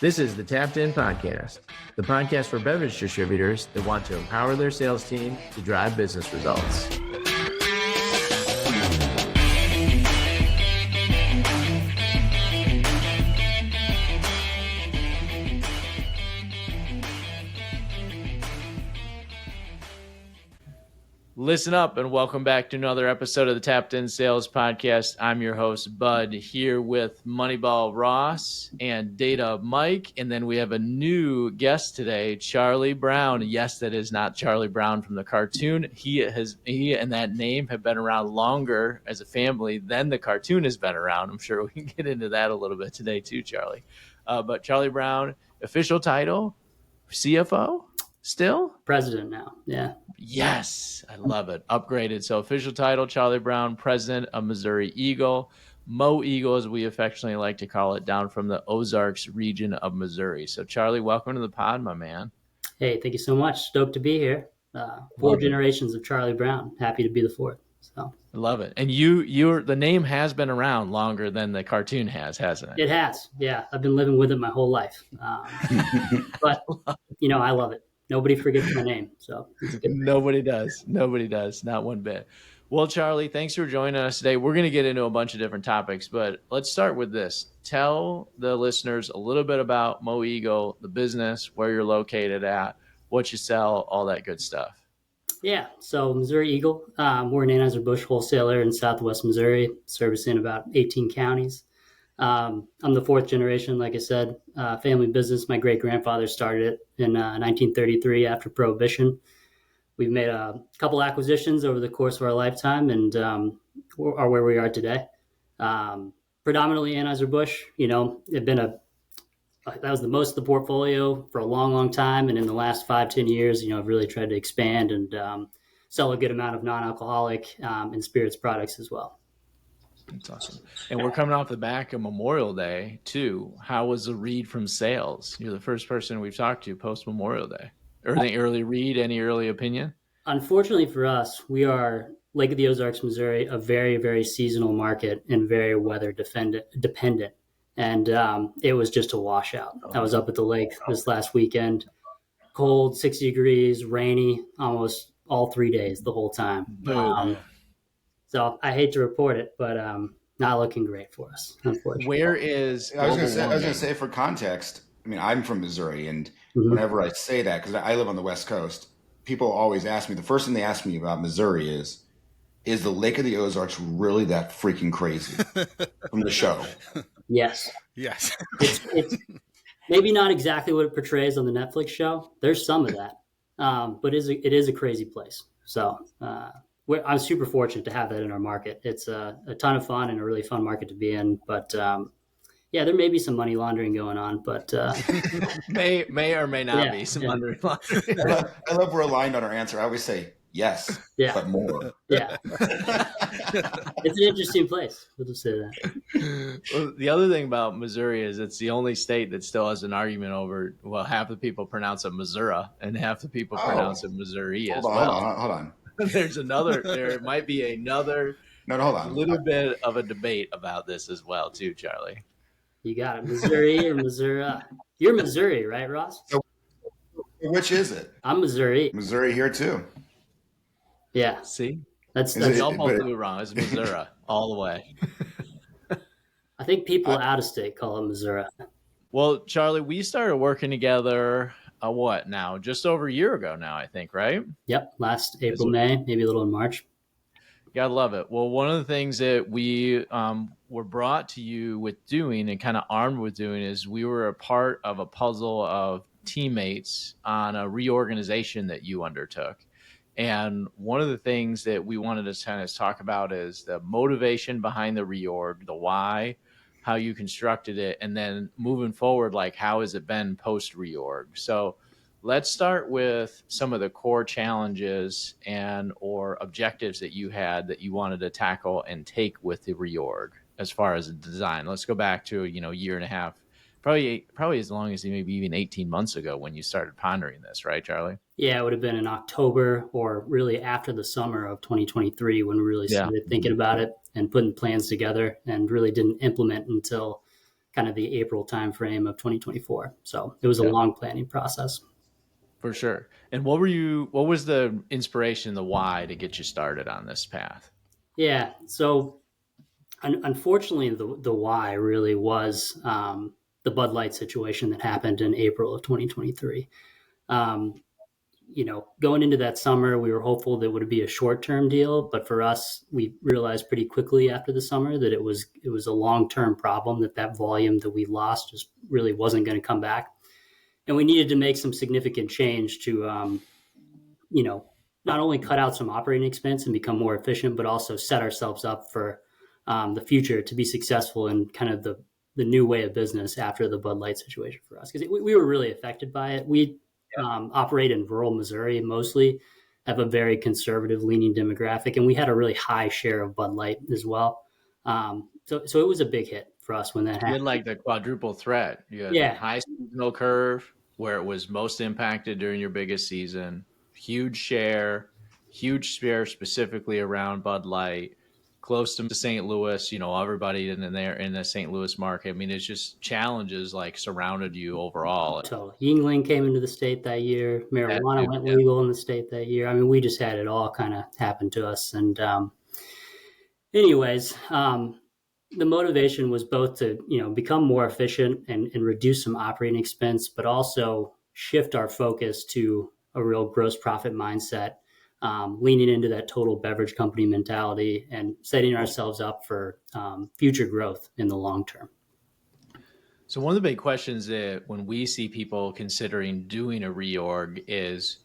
This is the Tapped In Podcast, the podcast for beverage distributors that want to empower their sales team to drive business results. Listen up and welcome back to another episode of the Tapped In Sales Podcast. I'm your host, Bud, here with Moneyball Ross and Data Mike. And then we have a new guest today, Charlie Brown. Yes, that is not Charlie Brown from the cartoon. He and that name have been around longer as a family than the cartoon has been around. I'm sure we can get into that a little bit today too, Charlie. But Charlie Brown, official title, CFO? Still? President now, yeah. Yes, I love it. Upgraded. So official title, Charlie Brown, president of Missouri Eagle. Mo Eagle, as we affectionately like to call it, down from the Ozarks region of Missouri. So Charlie, welcome to the pod, my man. Hey, thank you so much. Stoked to be here. Four generations of Charlie Brown. Happy to be the fourth. So I love it. And the name has been around longer than the cartoon has, hasn't it? It has, yeah. I've been living with it my whole life. But, I love it. Nobody forgets my name. So Nobody does. Not one bit. Well, Charlie, thanks for joining us today. We're going to get into a bunch of different topics, but let's start with this. Tell the listeners a little bit about Mo Eagle, the business, where you're located at, what you sell, all that good stuff. Yeah. So Missouri Eagle, we're an Anheuser-Busch wholesaler in Southwest Missouri, servicing about 18 counties. I'm the fourth generation, like I said, family business. My great-grandfather started it in 1933 after Prohibition. We've made a couple acquisitions over the course of our lifetime and are where we are today. Predominantly Anheuser-Busch, that was the most of the portfolio for a long, long time. And in the last 5-10 years, I've really tried to expand and sell a good amount of non-alcoholic and spirits products as well. That's awesome. And we're coming off the back of Memorial Day, too. How was the read from sales? You're the first person we've talked to post-Memorial Day. Any early read, any early opinion? Unfortunately for us, we are, Lake of the Ozarks, Missouri, a very, very seasonal market and very weather dependent. And it was just a washout. I was up at the lake this last weekend. Cold, 60 degrees, rainy, almost all 3 days, the whole time. So I hate to report it, but not looking great for us, unfortunately. Where is? I was going to say, for context, I'm from Missouri, and whenever I say that, because I live on the West Coast, people always ask me. The first thing they ask me about Missouri is the Lake of the Ozarks really that freaking crazy from the show? Yes. It's maybe not exactly what it portrays on the Netflix show. There's some of that, but it is a crazy place. So. I'm super fortunate to have that in our market. It's a ton of fun and a really fun market to be in. But there may be some money laundering going on, but may or may not be some money laundering. I love we're aligned on our answer. I always say yes, but more. Yeah, it's an interesting place. We'll just say that. Well, the other thing about Missouri is it's the only state that still has an argument over. Well, half the people pronounce it Missouri, and half the people pronounce it Missouri as well. Hold on. There might be another hold on. Little bit of a debate about this as well, too, Charlie. You got it. Missouri or Missouri? You're Missouri, right, Ross? So, which is it? I'm Missouri. Missouri here, too. Yeah. See? That's almost wrong. It's Missouri all the way. I think people out of state call it Missouri. Well, Charlie, we started working together what now? Just over a year ago now, I think, right? Yep. Last April, May, maybe a little in March. Gotta love it. Well, one of the things that we were brought to you with doing and kind of armed with doing is we were a part of a puzzle of teammates on a reorganization that you undertook. And one of the things that we wanted to kind of talk about is the motivation behind the reorg, the why, how you constructed it, and then moving forward, like how has it been post reorg? So let's start with some of the core challenges and or objectives that you had that you wanted to tackle and take with the reorg as far as the design. Let's go back to, a year and a half, probably as long as maybe even 18 months ago when you started pondering this, right, Charlie? Yeah, it would have been in October or really after the summer of 2023 when we really started thinking about it and putting plans together, and really didn't implement until kind of the April timeframe of 2024. So it was a long planning process. For sure. And what was the inspiration, the why to get you started on this path? Yeah. So unfortunately, the why really was the Bud Light situation that happened in April of 2023. Going into that summer, we were hopeful that it would be a short-term deal, but for us, we realized pretty quickly after the summer that it was a long-term problem, that volume that we lost just really wasn't going to come back, and we needed to make some significant change to, not only cut out some operating expense and become more efficient, but also set ourselves up for the future to be successful in kind of the new way of business after the Bud Light situation for us, because we were really affected by it. We operate in rural Missouri mostly, have a very conservative leaning demographic, and we had a really high share of Bud Light as well. So it was a big hit for us when that happened. You had like the quadruple threat. You had the high seasonal curve where it was most impacted during your biggest season, huge share specifically around Bud Light, close to St. Louis, everybody in the St. Louis market. I mean, it's just challenges like surrounded you overall. Totally. Yingling came into the state that year. Marijuana went legal in the state that year. I mean, we just had it all kind of happen to us. And anyways, the motivation was both to, become more efficient and reduce some operating expense, but also shift our focus to a real gross profit mindset, leaning into that total beverage company mentality and setting ourselves up for future growth in the long term. So one of the big questions that when we see people considering doing a reorg is,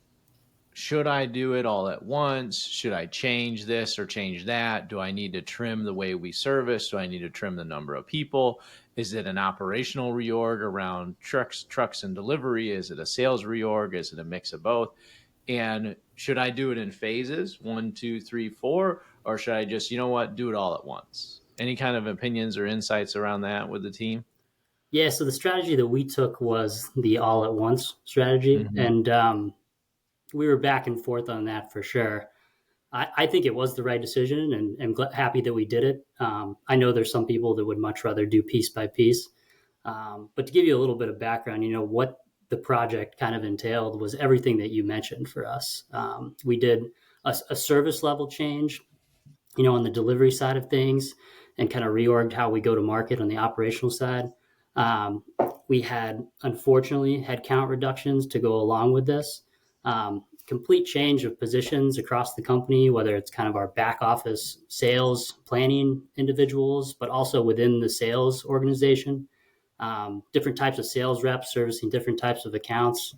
should I do it all at once? Should I change this or change that? Do I need to trim the way we service? Do I need to trim the number of people? Is it an operational reorg around trucks and delivery? Is it a sales reorg? Is it a mix of both? And should I do it in phases, 1, 2, 3, 4, or should I just, do it all at once? Any kind of opinions or insights around that with the team? Yeah, so the strategy that we took was the all at once strategy. Mm-hmm. And we were back and forth on that for sure. I think it was the right decision, and I'm happy that we did it. I know there's some people that would much rather do piece by piece. But to give you a little bit of background, what the project kind of entailed was everything that you mentioned for us. We did a service level change, on the delivery side of things, and kind of reorged how we go to market on the operational side. We had, unfortunately, headcount reductions to go along with this. Complete change of positions across the company, whether it's kind of our back office sales planning individuals, but also within the sales organization, different types of sales reps servicing different types of accounts,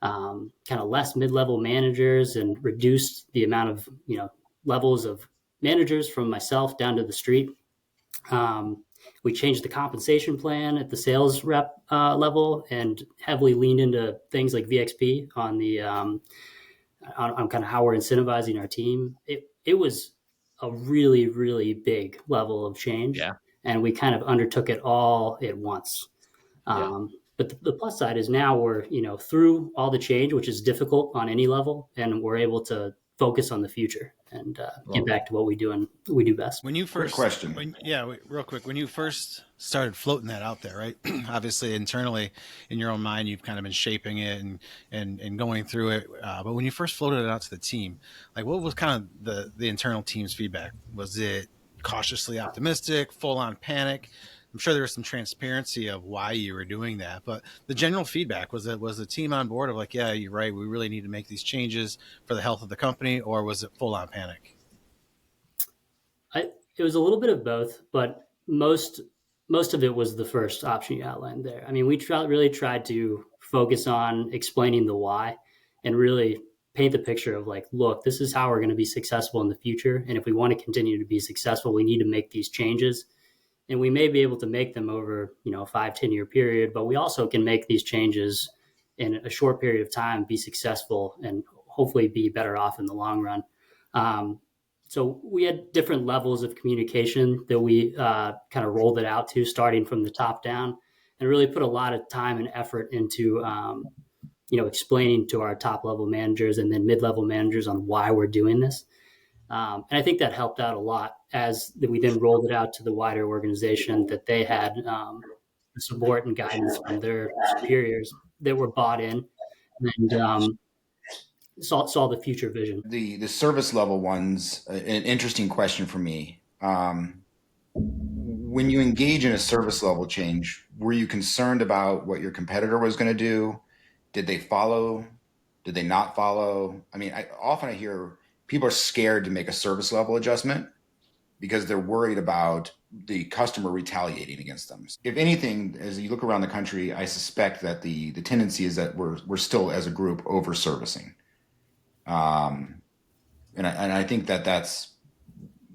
kind of less mid-level managers, and reduced the amount of, levels of managers from myself down to the street. We changed the compensation plan at the sales rep level and heavily leaned into things like VXP on the on kind of how we're incentivizing our team. It was a really, really big level of change, and we kind of undertook it all at once. But the plus side is now we're through all the change, which is difficult on any level, and we're able to focus on the future and get back to what we do best. When you first question, real quick, when you first started floating that out there, right? Obviously, internally in your own mind, you've kind of been shaping it and going through it. But when you first floated it out to the team, like what was kind of the internal team's feedback? Was it cautiously optimistic, full on panic? I'm sure there was some transparency of why you were doing that, but the general feedback was the team on board of like, yeah, you're right, we really need to make these changes for the health of the company, or was it full on panic? It was a little bit of both, but most of it was the first option you outlined there. I mean, we really tried to focus on explaining the why and really paint the picture of like, look, this is how we're going to be successful in the future, and if we want to continue to be successful, we need to make these changes. And we may be able to make them over, a 5-10 year period, but we also can make these changes in a short period of time, be successful, and hopefully be better off in the long run. So we had different levels of communication that we kind of rolled it out to, starting from the top down, and really put a lot of time and effort into, explaining to our top level managers and then mid-level managers on why we're doing this. And I think that helped out a lot as we then rolled it out to the wider organization, that they had the support and guidance from their superiors that were bought in and saw the future vision. The service level one's an interesting question for me. When you engage in a service level change, were you concerned about what your competitor was going to do? Did they follow? Did they not follow? I mean, often I hear people are scared to make a service level adjustment because they're worried about the customer retaliating against them. If anything, as you look around the country, I suspect that the tendency is that we're still, as a group, over servicing. And I think that that's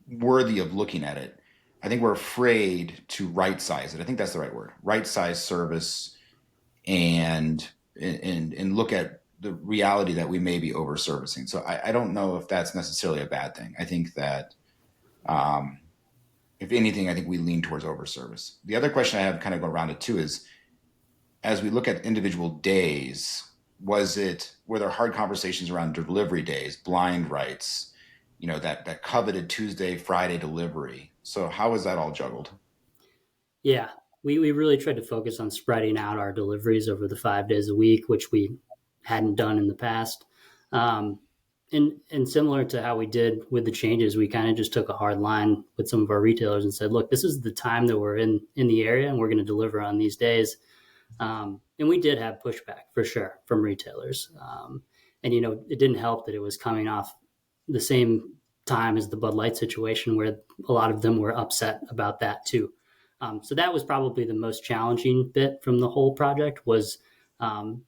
worthy of looking at it. I think we're afraid to right size it. I think that's the right word. Right size service and look at the reality that we may be over servicing. So I don't know if that's necessarily a bad thing. I think that if anything, I think we lean towards over service. The other question I have kind of go around it too is, as we look at individual days, were there hard conversations around delivery days, blind rights, that coveted Tuesday, Friday delivery? So how was that all juggled? Yeah, we really tried to focus on spreading out our deliveries over the 5 days a week, which we hadn't done in the past. And similar to how we did with the changes, we kind of just took a hard line with some of our retailers and said, look, this is the time that we're in the area and we're going to deliver on these days. And we did have pushback for sure from retailers. And, it didn't help that it was coming off the same time as the Bud Light situation where a lot of them were upset about that too. So that was probably the most challenging bit from the whole project was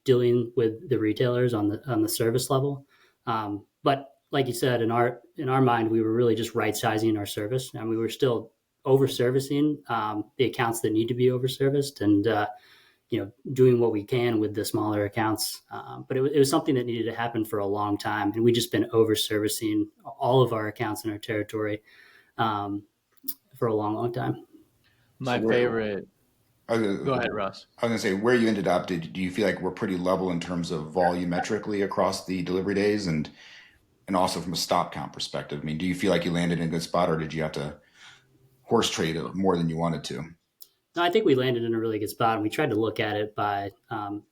dealing with the retailers on the service level. But like you said, in our mind, we were really just right sizing our service, and we were still over servicing the accounts that need to be over serviced, and doing what we can with the smaller accounts. But it was something that needed to happen for a long time, and we've just been over servicing all of our accounts in our territory for a long time. My favorite. Go ahead, Russ. I was going to say, where you ended up, do you feel like we're pretty level in terms of volumetrically across the delivery days and also from a stop count perspective? I mean, do you feel like you landed in a good spot, or did you have to horse trade more than you wanted to? No, I think we landed in a really good spot, and we tried to look at it by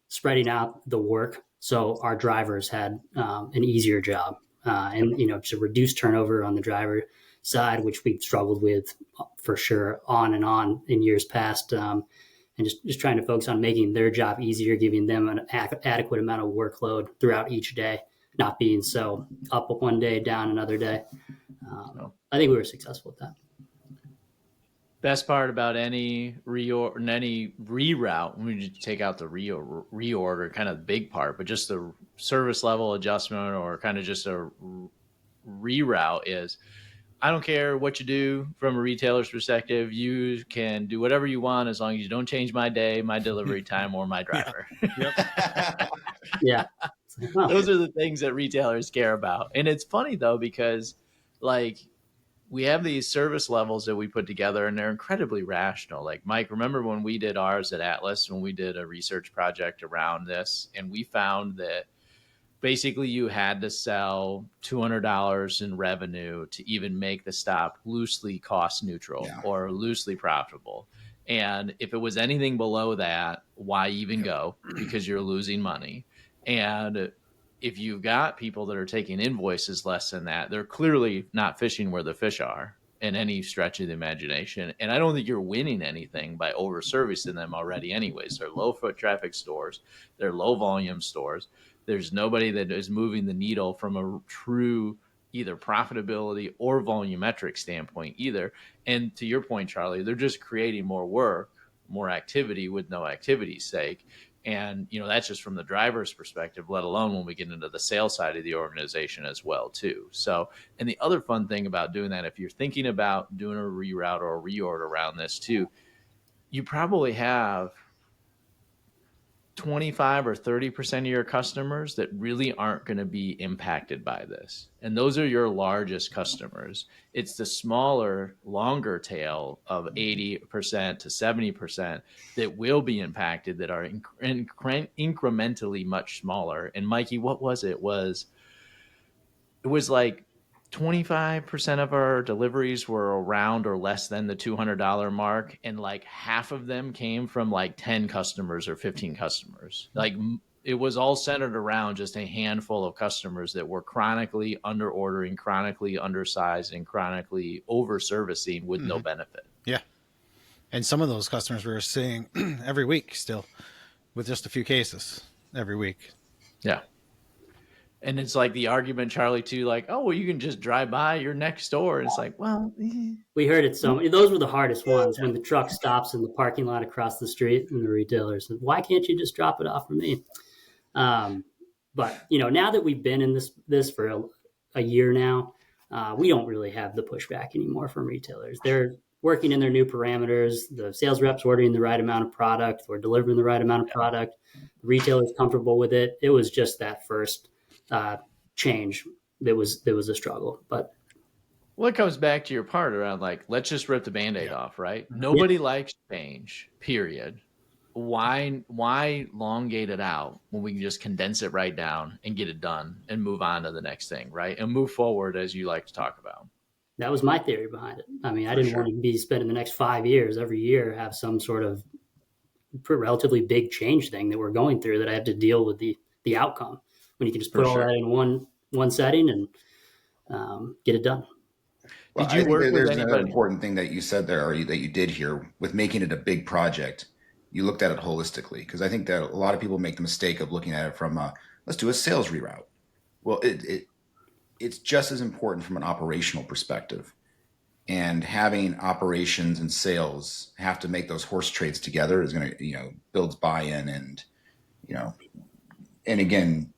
spreading out the work so our drivers had an easier job, and to reduce turnover on the driver side, which we've struggled with for sure on and on in years past, and just trying to focus on making their job easier, giving them an adequate amount of workload throughout each day, not being so up one day, down another day. I think we were successful with that. Best part about any reorg and any reroute, when you take out the reorg or kind of the big part, but just the service level adjustment or kind of just a reroute is, I don't care what you do from a retailer's perspective. You can do whatever you want as long as you don't change my day, my delivery time, or my driver. Yeah. Those are the things that retailers care about. And it's funny though, because we have these service levels that we put together and they're incredibly rational. Like, Mike, remember when we did ours at Atlas, when we did a research project around this, and we found that basically you had to sell $200 in revenue to even make the stop loosely cost neutral or loosely profitable. And if it was anything below that, why even go? Because you're losing money. And if you've got people that are taking invoices less than that, they're clearly not fishing where the fish are in any stretch of the imagination. And I don't think you're winning anything by over servicing them already anyways. They're low foot traffic stores. They're low volume stores. There's nobody that is moving the needle from a true either profitability or volumetric standpoint either. And to your point, Charlie, they're just creating more work, more activity with no activity's sake. And, that's just from the driver's perspective, let alone when we get into the sales side of the organization as well, too. So, and the other fun thing about doing that, if you're thinking about doing a reroute or a reorg around this too, you probably have 25 or 30% of your customers that really aren't going to be impacted by this. And those are your largest customers. It's the smaller, longer tail of 80% to 70% that will be impacted, that are incrementally much smaller. And Mikey, what was it? It was like 25% of our deliveries were around or less than the $200 mark. And like half of them came from like 10 customers or 15 customers. Like it was all centered around just a handful of customers that were chronically under ordering, chronically undersized, and chronically over servicing with no benefit. Yeah. And some of those customers we were seeing every week still with just a few cases every week. Yeah. And it's like the argument, Charlie, too, like, oh, well, you can just drive by your next door. And it's like, well, we heard it so many. Those were the hardest ones when the truck stops in the parking lot across the street and the retailer says, why can't you just drop it off for me? But, now that we've been in this for a year now, we don't really have the pushback anymore from retailers. They're working in their new parameters. The sales reps ordering the right amount of product or delivering the right amount of product. The retailer's comfortable with it. It was just that first change there was a struggle. But it comes back to your part around like, let's just rip the Band-Aid off, right? Nobody likes change, period. Why elongate it out when we can just condense it right down and get it done and move on to the next thing, right? And move forward, as you like to talk about. That was my theory behind it. I mean, I didn't want to be spending the next 5 years every year have some sort of relatively big change thing that we're going through that I have to deal with the outcome when you can just put all that in one setting and get it done. Well, did you work with there's anybody? another important thing that you said there, or that you did here, with making it a big project. You looked at it holistically, because I think that a lot of people make the mistake of looking at it from let's do a sales reroute. Well, it's just as important from an operational perspective, and having operations and sales have to make those horse trades together is going to builds buy-in, and and again,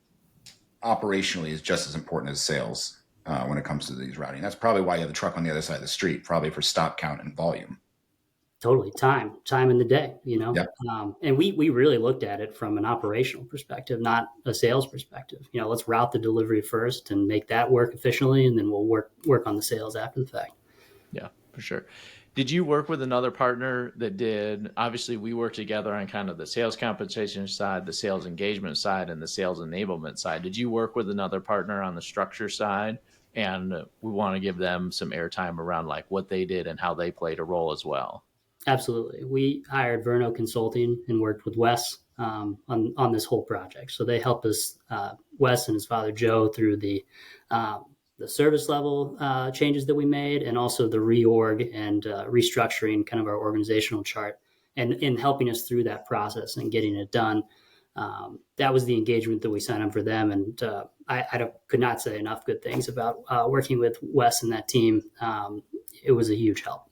operationally is just as important as sales when it comes to these routing. That's probably why you have the truck on the other side of the street, probably for stop count and volume. Totally. Time in the day, Yep. And we really looked at it from an operational perspective, not a sales perspective. Let's route the delivery first and make that work efficiently, and then we'll work on the sales after the fact. Yeah, for sure. Did you work with another partner that did? Obviously, we work together on kind of the sales compensation side, the sales engagement side, and the sales enablement side. Did you work with another partner on the structure side? And we want to give them some airtime around like what they did and how they played a role as well. Absolutely. We hired Verno Consulting and worked with Wes on this whole project. So they helped us, Wes and his father Joe, through the service level changes that we made, and also the reorg and restructuring kind of our organizational chart, and in helping us through that process and getting it done. That was the engagement that we signed up for them. And I could not say enough good things about working with Wes and that team. It was a huge help.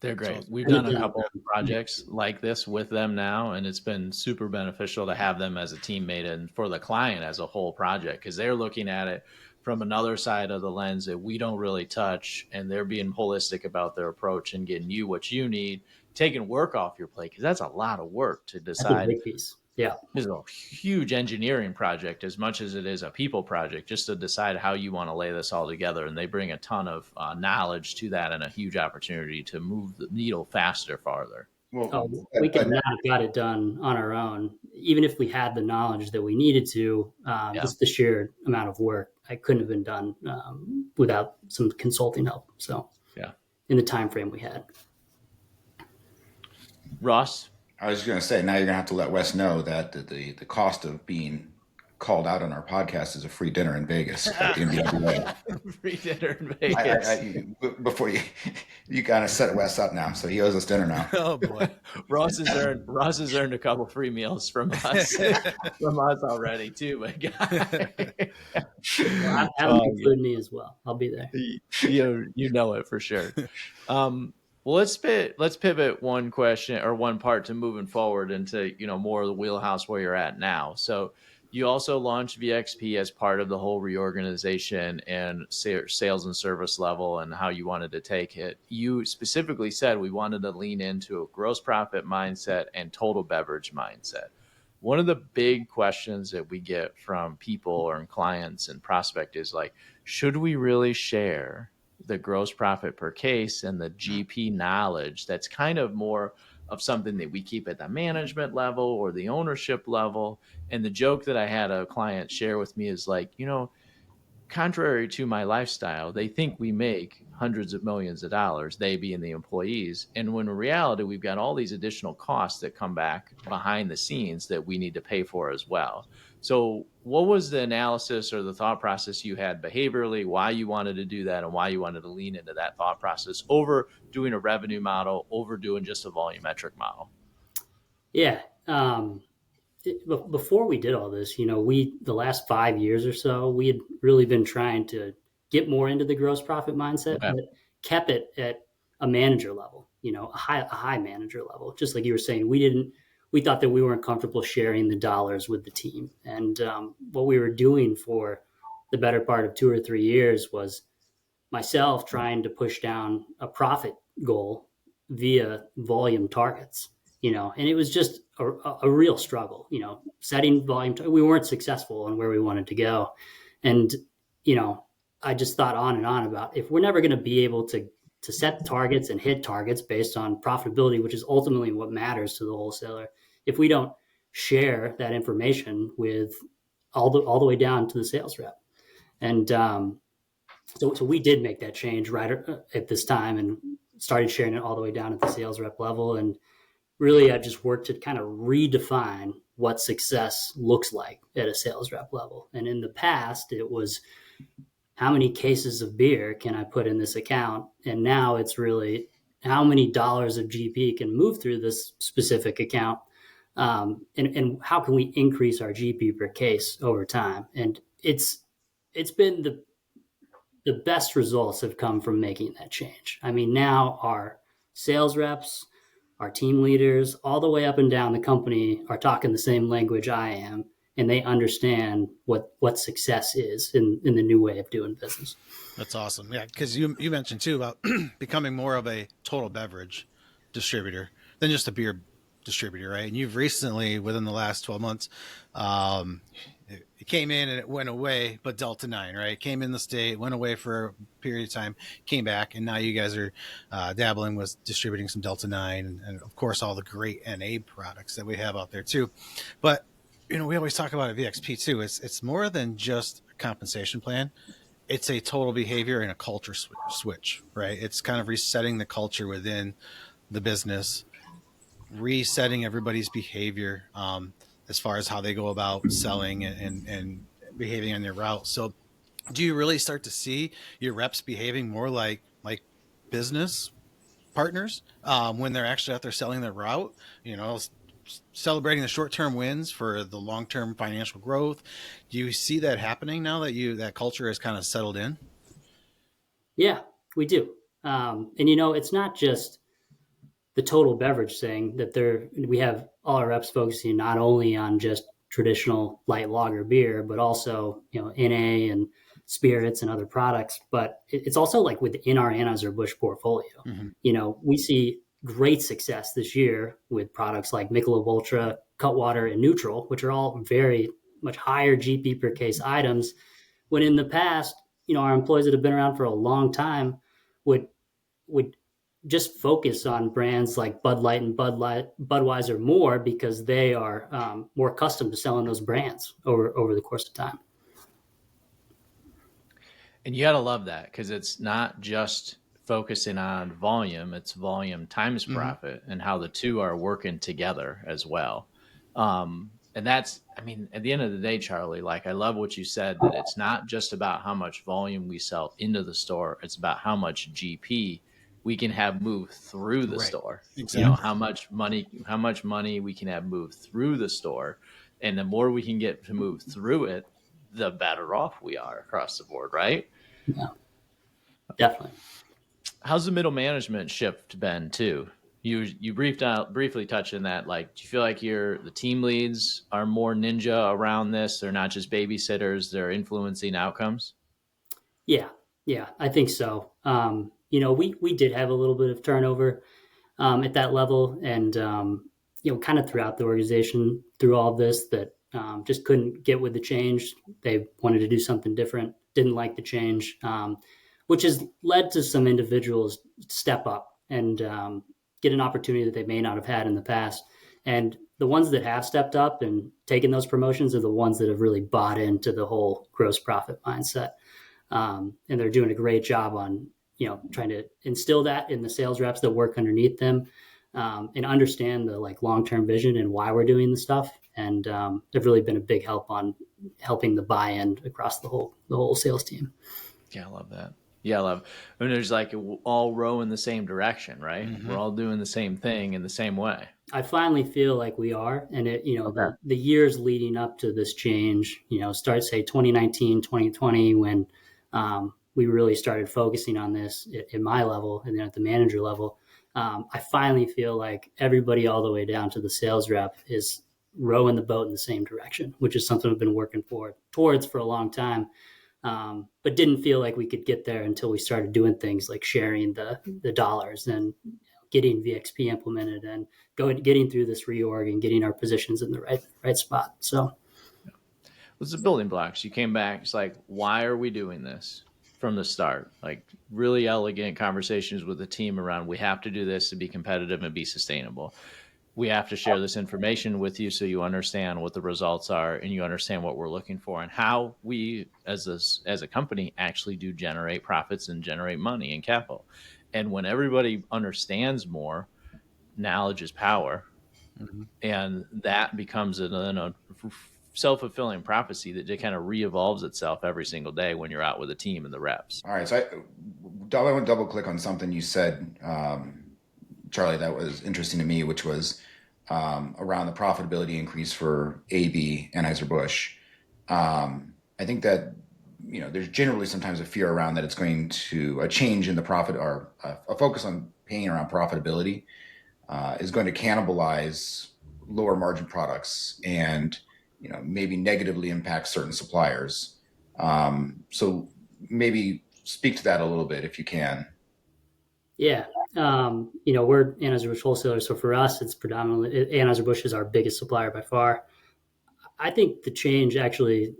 They're great. We've done a couple of projects like this with them now, and it's been super beneficial to have them as a teammate and for the client as a whole project, because they're looking at it from another side of the lens that we don't really touch, and they're being holistic about their approach and getting you what you need, taking work off your plate, because that's a lot of work to decide. That's a big piece. Yeah. It's a huge engineering project as much as it is a people project, just to decide how you want to lay this all together. And they bring a ton of knowledge to that, and a huge opportunity to move the needle faster, farther. Well, we could not have got it done on our own, even if we had the knowledge that we needed to. Just the sheer amount of work, I couldn't have been done without some consulting help. So, in the time frame we had. Ross? I was going to say, now you're going to have to let Wes know that the cost of being called out on our podcast is a free dinner in Vegas. Free dinner in Vegas. Before you kind of set Wes up now, so he owes us dinner now. Oh boy, Ross has earned a couple free meals from us already too. But have them include me as well. I'll be there. You know it for sure. Well, let's pivot one question or one part to moving forward into, more of the wheelhouse where you're at now. So you also launched VXP as part of the whole reorganization and sales and service level and how you wanted to take it. You specifically said we wanted to lean into a gross profit mindset and total beverage mindset. One of the big questions that we get from people or clients and prospect is like, should we really share the gross profit per case and the GP knowledge that's kind of more of something that we keep at the management level or the ownership level? And the joke that I had a client share with me is like, contrary to my lifestyle, they think we make hundreds of millions of dollars, they being the employees. And when in reality, we've got all these additional costs that come back behind the scenes that we need to pay for as well. So what was the analysis or the thought process you had behaviorally, why you wanted to do that and why you wanted to lean into that thought process over doing a revenue model, over doing just a volumetric model? Yeah. Before we did all this, the last 5 years or so, we had really been trying to get more into the gross profit mindset, Okay. but kept it at a manager level, a high manager level. Just like you were saying, we thought that we weren't comfortable sharing the dollars with the team. And what we were doing for the better part of 2 or 3 years was myself trying to push down a profit goal via volume targets, and it was just a real struggle, setting volume. We weren't successful on where we wanted to go. And, I just thought on and on about if we're never going to be able to set targets and hit targets based on profitability, which is ultimately what matters to the wholesaler, if we don't share that information with all the way down to the sales rep. And, so we did make that change right at this time and started sharing it all the way down at the sales rep level. And really, I just worked to kind of redefine what success looks like at a sales rep level. And in the past, it was how many cases of beer can I put in this account? And now it's really how many dollars of GP can move through this specific account. And how can we increase our GP per case over time? And it's been the best results have come from making that change. I mean, now our sales reps, our team leaders, all the way up and down the company are talking the same language I am, and they understand what success is in the new way of doing business. That's awesome. Yeah, because you mentioned too about becoming more of a total beverage distributor than just a beer distributor, right? And you've recently, within the last 12 months, it came in and it went away, but Delta 9, right? It came in the state, went away for a period of time, came back, and now you guys are dabbling with distributing some Delta 9 and of course, all the great NA products that we have out there too. But, we always talk about at VXP too. It's more than just a compensation plan. It's a total behavior and a culture switch, right? It's kind of resetting the culture within the business, resetting everybody's behavior as far as how they go about selling and behaving on their route. So do you really start to see your reps behaving more like business partners when they're actually out there selling their route, celebrating the short-term wins for the long-term financial growth? Do you see that happening now that that culture has kind of settled in? Yeah, we do. And it's not just the total beverage thing that we have all our reps focusing not only on just traditional light lager beer, but also, NA and spirits and other products. But it's also like within our Anheuser-Busch portfolio. Mm-hmm. We see great success this year with products like Michelob Ultra, Cutwater, and Neutral, which are all very much higher GP per case items. When in the past, our employees that have been around for a long time would just focus on brands like Bud Light and Budweiser more because they are more accustomed to selling those brands over the course of time. And you got to love that because it's not just focusing on volume, it's volume times profit and how the two are working together as well. And that's, at the end of the day, Charlie, I love what you said, that it's not just about how much volume we sell into the store. It's about how much GP we can have move through the store. Exactly. How much money we can have move through the store. And the more we can get to move through it, the better off we are across the board, right? Yeah, definitely. How's the middle management shift been too? You briefly touched on that. Do you feel like the team leads are more ninja around this? They're not just babysitters, they're influencing outcomes? Yeah, I think so. We did have a little bit of turnover at that level, and kind of throughout the organization through all of this that just couldn't get with the change. They wanted to do something different, didn't like the change, which has led to some individuals step up and get an opportunity that they may not have had in the past. And the ones that have stepped up and taken those promotions are the ones that have really bought into the whole gross profit mindset. And they're doing a great job on, trying to instill that in the sales reps that work underneath them, and understand the like long-term vision and why we're doing the stuff. And they've really been a big help on helping the buy-in across the whole sales team. Yeah, I love that. Yeah, I love. I mean, there's like all row in the same direction, right? Mm-hmm. We're all doing the same thing in the same way. I finally feel like we are, and it, Okay. the years leading up to this change, start say 2019, 2020, when we really started focusing on this at my level and then at the manager level. I finally feel like everybody all the way down to the sales rep is rowing the boat in the same direction, which is something I've been working towards for a long time. But didn't feel like we could get there until we started doing things like sharing the dollars and getting VXP implemented and getting through this reorg and getting our positions in the right spot. So What's the building blocks? You came back. It's like, why are we doing this from the start? Like really elegant conversations with the team around, we have to do this to be competitive and be sustainable. We have to share this information with you so you understand what the results are and you understand what we're looking for and how we as a company actually do generate profits and generate money and capital. And when everybody understands more, knowledge is power. Mm-hmm. And that becomes a self-fulfilling prophecy that just kind of re-evolves itself every single day when you're out with a team and the reps. All right. So I want to double click on something you said, Charlie, that was interesting to me, which was around the profitability increase for AB Anheuser-Busch. I think that, there's generally sometimes a fear around that it's going to a change in the profit or a focus on paying around profitability is going to cannibalize lower margin products and, maybe negatively impact certain suppliers. So maybe speak to that a little bit if you can. Yeah. We're Anheuser-Busch wholesalers. So for us, it's predominantly Anheuser-Busch is our biggest supplier by far. I think the change actually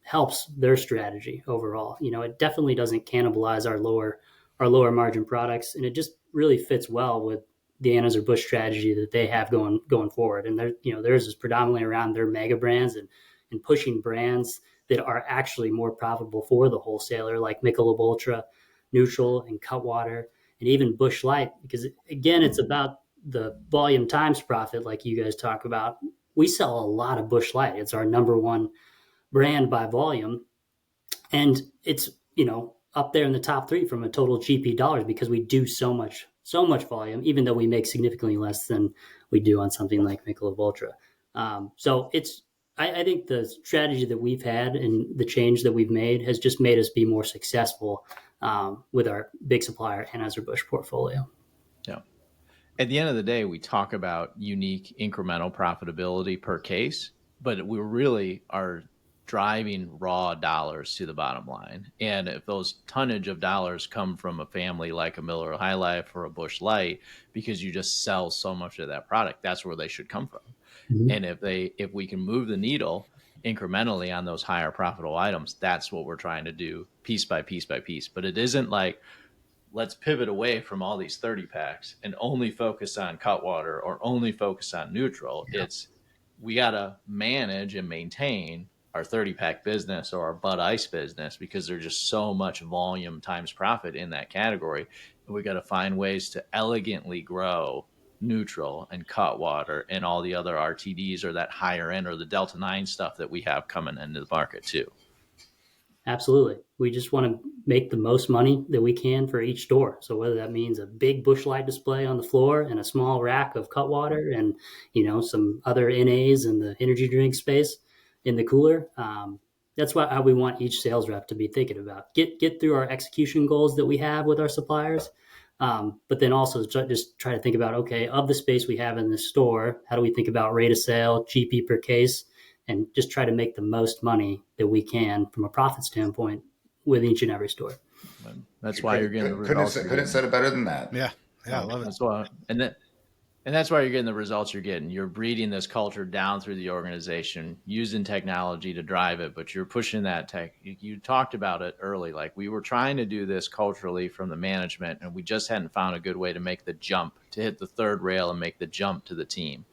helps their strategy overall. It definitely doesn't cannibalize our lower margin products, and it just really fits well with the Anheuser-Busch strategy that they have going forward. And theirs is predominantly around their mega brands and pushing brands that are actually more profitable for the wholesaler, like Michelob Ultra, Neutral, and Cutwater, and even Busch Light, because again, it's about the volume times profit, like you guys talk about. We sell a lot of Busch Light. It's our number one brand by volume. And it's, up there in the top three from a total GP dollars because we do so much volume, even though we make significantly less than we do on something like Michelob Ultra. So I think the strategy that we've had and the change that we've made has just made us be more successful with our big supplier Anheuser-Busch portfolio. Yeah. At the end of the day, we talk about unique incremental profitability per case, but we really are driving raw dollars to the bottom line. And if those tonnage of dollars come from a family like a Miller High Life or a Busch Light, because you just sell so much of that product, that's where they should come from. Mm-hmm. And if we can move the needle incrementally on those higher profitable items, that's what we're trying to do piece by piece by piece. But it isn't like, let's pivot away from all these 30 packs and only focus on Cutwater or only focus on Neutral. Yeah. It's we got to manage and maintain our 30 pack business or our Bud Ice business because there's just so much volume times profit in that category. And we got to find ways to elegantly grow Neutral and Cutwater and all the other RTDs or that higher end or the Delta 9 stuff that we have coming into the market too. Absolutely. We just want to make the most money that we can for each store. So whether that means a big Busch Light display on the floor and a small rack of Cutwater and, some other NAs in the energy drink space in the cooler, that's how we want each sales rep to be thinking about. Get through our execution goals that we have with our suppliers, but then also just try to think about, okay, of the space we have in the store, how do we think about rate of sale, GP per case, and just try to make the most money that we can from a profit standpoint with each and every store. That's why you're getting the results. Couldn't said it better than that. Yeah, I love it. That's why, and that's why you're getting the results you're getting. You're breeding this culture down through the organization, using technology to drive it, but you're pushing that tech. You talked about it early. Like we were trying to do this culturally from the management, and we just hadn't found a good way to make the jump, to hit the third rail and make the jump to the team.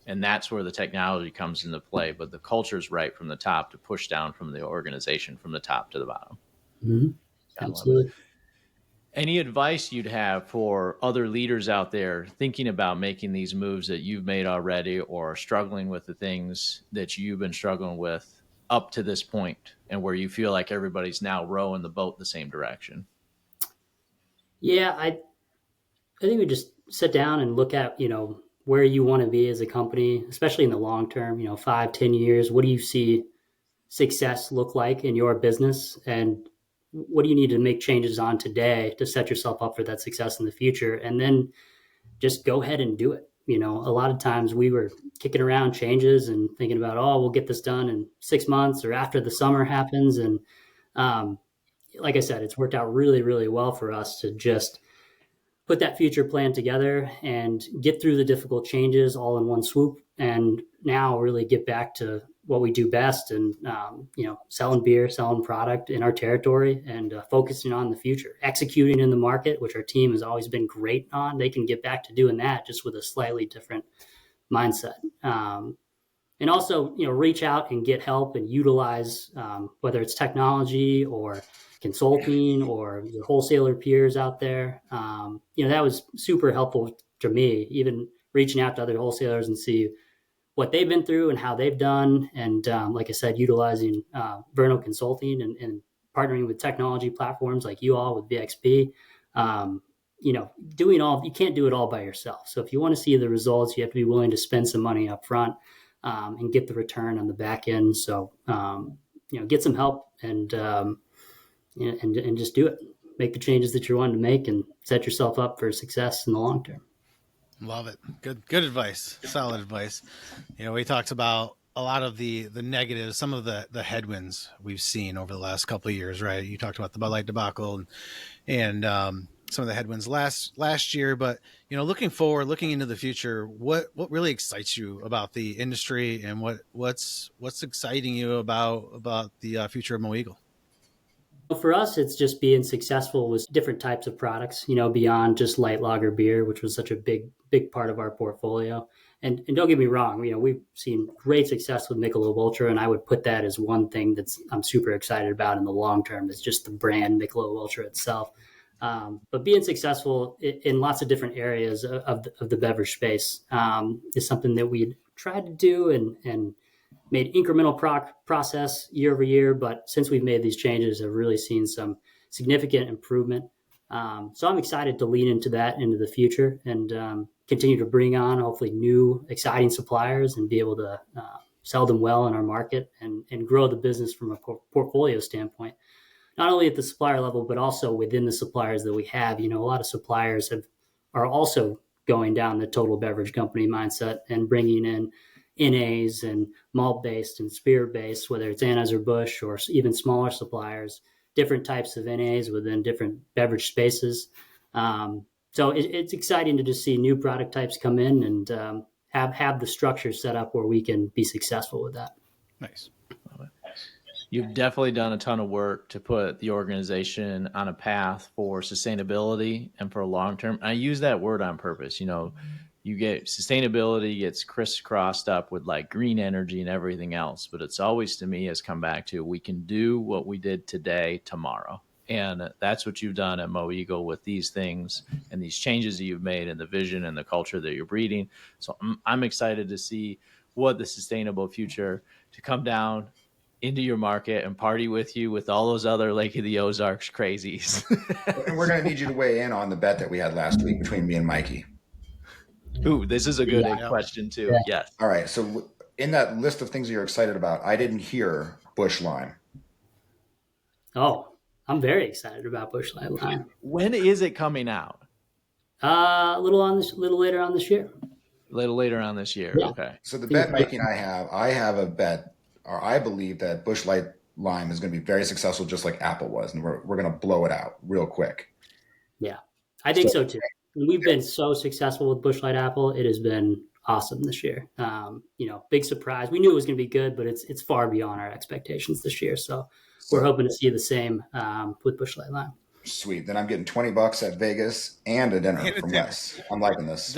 And that's where the technology comes into play. But the culture is right from the top to push down from the organization from the top to the bottom. Mm-hmm. Absolutely. Any advice you'd have for other leaders out there thinking about making these moves that you've made already, or struggling with the things that you've been struggling with up to this point, and where you feel like everybody's now rowing the boat the same direction? Yeah, I think we just sit down and look at, where you want to be as a company, especially in the long term, 5, 10 years. What do you see success look like in your business? And what do you need to make changes on today to set yourself up for that success in the future? And then just go ahead and do it. A lot of times we were kicking around changes and thinking about, oh, we'll get this done in 6 months or after the summer happens. And like I said, it's worked out really, really well for us to just put that future plan together and get through the difficult changes all in one swoop, and now really get back to what we do best, and selling beer, selling product in our territory, and focusing on the future, executing in the market, which our team has always been great on. They can get back to doing that just with a slightly different mindset. And also, reach out and get help and utilize, whether it's technology or consulting or your wholesaler peers out there. That was super helpful to me, even reaching out to other wholesalers and see what they've been through and how they've done. And like I said, utilizing Verno Consulting and partnering with technology platforms like you all with VXP. You can't do it all by yourself. So if you want to see the results, you have to be willing to spend some money up front and get the return on the back end. So, get some help and just do it. Make the changes that you're wanting to make and set yourself up for success in the long term. Love it. Good advice. Solid advice. We talked about a lot of the negatives, some of the headwinds we've seen over the last couple of years, right? You talked about the Bud Light debacle and some of the headwinds last year, but looking forward, looking into the future, what really excites you about the industry, and what's exciting you about the future of Mo Eagle? For us, it's just being successful with different types of products, beyond just light lager beer, which was such a big part of our portfolio. And don't get me wrong, we've seen great success with Michelob Ultra, and I would put that as one thing I'm super excited about in the long term. It's just the brand Michelob Ultra itself. But being successful in lots of different areas of the beverage space is something that we tried to do and made incremental process year over year. But since we've made these changes, I've really seen some significant improvement. So I'm excited to lean into that into the future and continue to bring on hopefully new exciting suppliers and be able to sell them well in our market and grow the business from a portfolio standpoint. Not only at the supplier level, but also within the suppliers that we have. A lot of suppliers are also going down the total beverage company mindset and bringing in NAs and malt-based and spirit-based, whether it's Anheuser-Busch or even smaller suppliers, different types of NAs within different beverage spaces. So it's exciting to just see new product types come in and have the structure set up where we can be successful with that. Nice. You've definitely done a ton of work to put the organization on a path for sustainability and for long term. I use that word on purpose. You get sustainability gets crisscrossed up with like green energy and everything else, but it's always, to me, has come back to we can do what we did today tomorrow. And that's what you've done at Mo Eagle with these things and these changes that you've made and the vision and the culture that you're breeding. So I'm excited to see what the sustainable future to come down into your market and party with you with all those other Lake of the Ozarks crazies. And we're going to need you to weigh in on the bet that we had last week between me and Mikey. Ooh, this is a good question too. Yeah. Yes. All right. So in that list of things you're excited about, I didn't hear Busch Lime. Oh, I'm very excited about Busch Light Lime. When is it coming out? A little later on this year. A little later on this year. Yeah. Okay. So the bet Mikey and I have a bet, or I believe that Busch Light Lime is going to be very successful, just like Apple was, and we're going to blow it out real quick. Yeah, I think so too. We've been so successful with Busch Light Apple. It has been awesome this year. Big surprise. We knew it was going to be good, but it's far beyond our expectations this year. So we're hoping to see the same with Busch Light Lime. Sweet. Then I'm getting $20 at Vegas and a dinner from Wes. I'm liking this.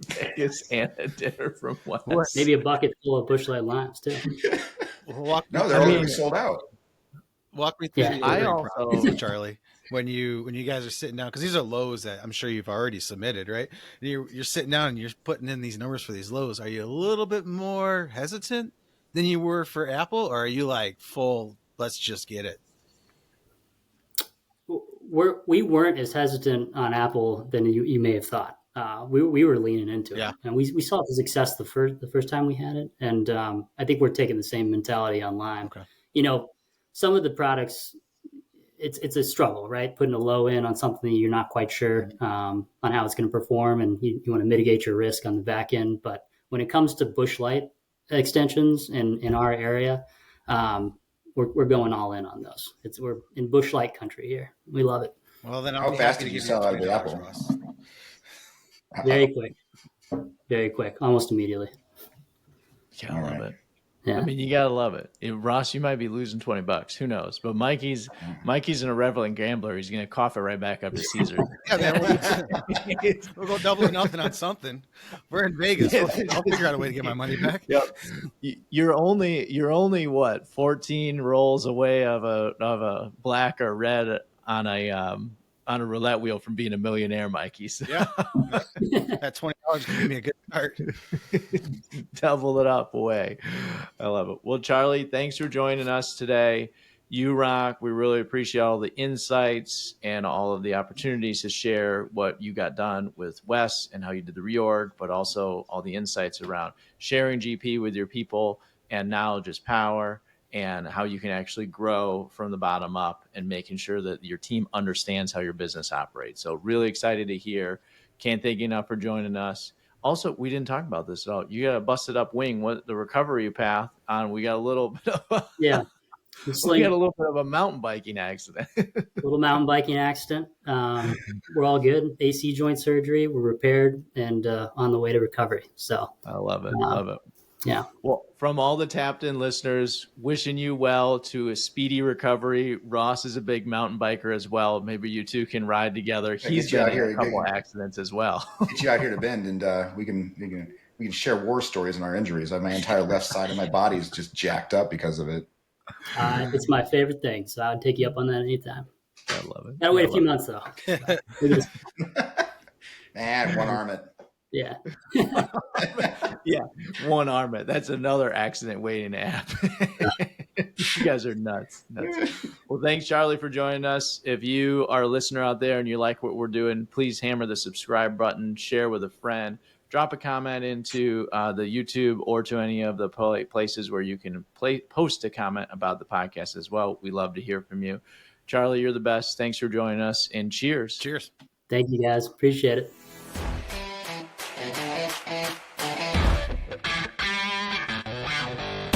Vegas and a dinner from Wes. Maybe a bucket full of Busch Light Limes too. No, they're already sold out. Walk me through the I ordering also process, Charlie. When you guys are sitting down, because these are lows that I'm sure you've already submitted, right? And you're sitting down and you're putting in these numbers for these lows. Are you a little bit more hesitant than you were for Apple, or are you like full? Let's just get it. We weren't as hesitant on Apple than you may have thought. We were leaning into Yeah. it, and we saw the success the first time we had it, and I think we're taking the same mentality online. Okay. You know, some of the products, it's a struggle, right? Putting a low in on something you're not quite sure on how it's going to perform, and you want to mitigate your risk on the back end. But when it comes to Busch Light extensions in our area, we're going all in on those. We're in Busch Light country here. We love it. Well, then How fast did you sell out of the Apple? Very quick, almost immediately. Yeah, I love it. Yeah. I mean, you gotta love it. Ross, you might be losing $20. Who knows? But Mikey's an irreverent gambler. He's gonna cough it right back up to Caesar. Yeah, man, we'll go double or nothing on something. We're in Vegas. I'll figure out a way to get my money back. Yep. You're only what 14 rolls away of a black or red on a roulette wheel from being a millionaire, Mikey. So. Yeah, that $20 can give me a good start. Double it up away. I love it. Well, Charlie, thanks for joining us today. You rock. We really appreciate all the insights and all of the opportunities to share what you got done with Wes and how you did the reorg, but also all the insights around sharing GP with your people and knowledge is power, and how you can actually grow from the bottom up and making sure that your team understands how your business operates. So really excited to hear. Can't thank you enough for joining us. Also, we didn't talk about this at all. You got a busted up wing. What the recovery path on? We got a little bit of we got a little bit of a mountain biking accident. Little mountain biking accident. We're all good. AC joint surgery. We're repaired and on the way to recovery. So I love it. Love it. Yeah. Well, from all the tapped in listeners, wishing you well to a speedy recovery. Ross is a big mountain biker as well. Maybe you two can ride together. He's been in a couple accidents as well. Get you out here to Bend, and we can share war stories on our injuries. My entire left side of my body is just jacked up because of it. It's my favorite thing, so I'd take you up on that anytime. I love it. Gotta wait a few months though. Man, one arm it. Yeah. Yeah, one arm it. That's another accident waiting to happen. You guys are nuts. Well, thanks, Charlie, for joining us. If you are a listener out there and you like what we're doing, please hammer the subscribe button, share with a friend, drop a comment into the YouTube or to any of the places where you can post a comment about the podcast as well. We love to hear from you. Charlie, you're the best. Thanks for joining us, and cheers. Cheers. Thank you, guys. Appreciate it.